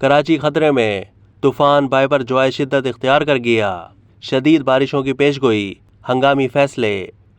کراچی خطرے میں، طوفان بائپر جوائے شدت اختیار کر گیا، شدید بارشوں کی پیش گوئی، ہنگامی فیصلے،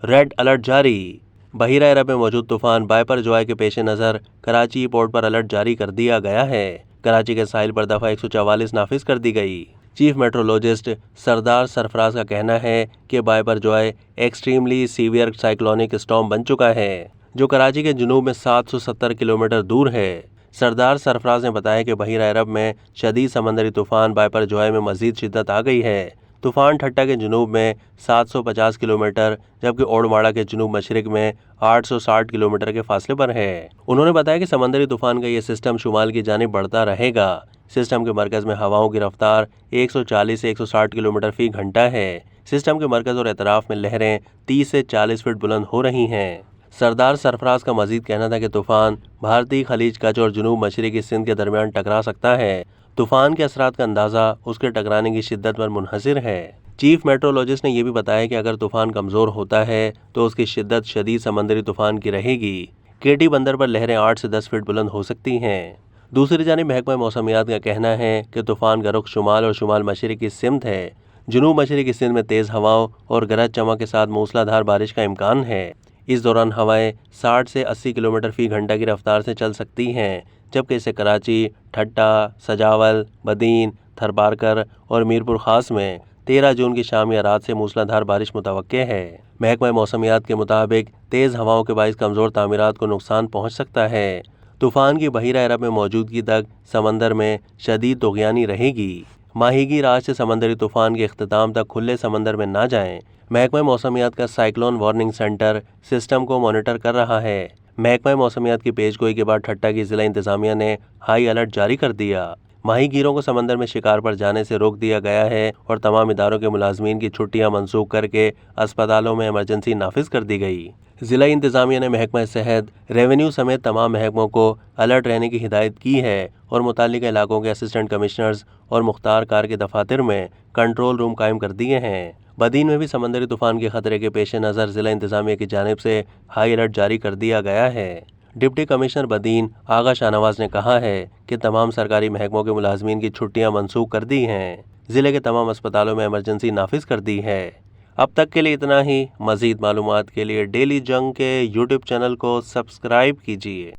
ریڈ الرٹ جاری۔ بحیرہ عرب میں موجود طوفان بائپر جوائے کے پیش نظر کراچی پورٹ پر الرٹ جاری کر دیا گیا ہے۔ کراچی کے ساحل پر دفعہ 144 نافذ کر دی گئی۔ چیف میٹرولوجسٹ سردار سرفراز کا کہنا ہے کہ بائپر جوائے ایکسٹریملی سیویئر سائیکلونک اسٹارم بن چکا ہے، جو کراچی کے جنوب میں 770 کلومیٹر دور ہے۔ سردار سرفراز نے بتایا کہ بحیرہ عرب میں شدید سمندری طوفان بائپر جوائے میں مزید شدت آ گئی ہے۔ طوفان ٹھٹا کے جنوب میں 750 کلومیٹر جبکہ اوڑواڑہ کے جنوب مشرق میں 860 کلومیٹر کے فاصلے پر ہے۔ انہوں نے بتایا کہ سمندری طوفان کا یہ سسٹم شمال کی جانب بڑھتا رہے گا۔ سسٹم کے مرکز میں ہواؤں کی رفتار 140 سے 160 کلومیٹر فی گھنٹہ ہے۔ سسٹم کے مرکز اور اطراف میں لہریں 30 سے 40 فٹ بلند ہو رہی ہیں۔ سردار سرفراز کا مزید کہنا تھا کہ طوفان بھارتی خلیج کچھ اور جنوب مشرقی سندھ کے درمیان ٹکرا سکتا ہے۔ طوفان کے اثرات کا اندازہ اس کے ٹکرانے کی شدت پر منحصر ہے۔ چیف میٹرولوجسٹ نے یہ بھی بتایا کہ اگر طوفان کمزور ہوتا ہے تو اس کی شدت شدید سمندری طوفان کی رہے گی۔ کیٹی بندر پر لہریں 8 سے 10 فٹ بلند ہو سکتی ہیں۔ دوسری جانب محکمہ موسمیات کا کہنا ہے کہ طوفان کا رخ شمال اور شمال مشرق کی سمت ہے۔ جنوب مشرقی سندھ میں تیز ہواؤں اور گرج چمک کے ساتھ موسلا دھار بارش کا امکان ہے۔ اس دوران ہوائیں 60 سے 80 کلومیٹر فی گھنٹہ کی رفتار سے چل سکتی ہیں، جبکہ اسے کراچی، ٹھٹا، سجاول، بدین، تھرپارکر اور میرپور خاص میں 13 جون کی شام یا رات سے موسلا دھار بارش متوقع ہے۔ محکمہ موسمیات کے مطابق تیز ہواؤں کے باعث کمزور تعمیرات کو نقصان پہنچ سکتا ہے۔ طوفان کی بحیرہ عرب میں موجودگی تک سمندر میں شدید طغیانی رہے گی۔ ماہی گیر آج سے سمندری طوفان کے اختتام تک کھلے سمندر میں نہ جائیں۔ محکمہ موسمیات کا سائیکلون وارننگ سینٹر سسٹم کو مانیٹر کر رہا ہے۔ محکمہ موسمیات کی پیش گوئی کے بعد ٹھٹا کی ضلع انتظامیہ نے ہائی الرٹ جاری کر دیا۔ ماہی گیروں کو سمندر میں شکار پر جانے سے روک دیا گیا ہے اور تمام اداروں کے ملازمین کی چھٹیاں منسوخ کر کے اسپتالوں میں ایمرجنسی نافذ کر دی گئی۔ ضلع انتظامیہ نے محکمہ صحت، ریونیو سمیت تمام محکموں کو الرٹ رہنے کی ہدایت کی ہے اور متعلقہ علاقوں کے اسسٹنٹ کمشنرز اور مختار کار کے دفاتر میں کنٹرول روم قائم کر دیے ہیں۔ بدین میں بھی سمندری طوفان کے خطرے کے پیش نظر ضلع انتظامیہ کی جانب سے ہائی الرٹ جاری کر دیا گیا ہے۔ ڈپٹی کمشنر بدین آغا شاہ نواز نے کہا ہے کہ تمام سرکاری محکموں کے ملازمین کی چھٹیاں منسوخ کر دی ہیں۔ ضلع کے تمام اسپتالوں میں ایمرجنسی نافذ کر دی ہے۔ اب تک کے لیے اتنا ہی۔ مزید معلومات کے لیے ڈیلی جنگ کے یوٹیوب چینل کو سبسکرائب کیجیے۔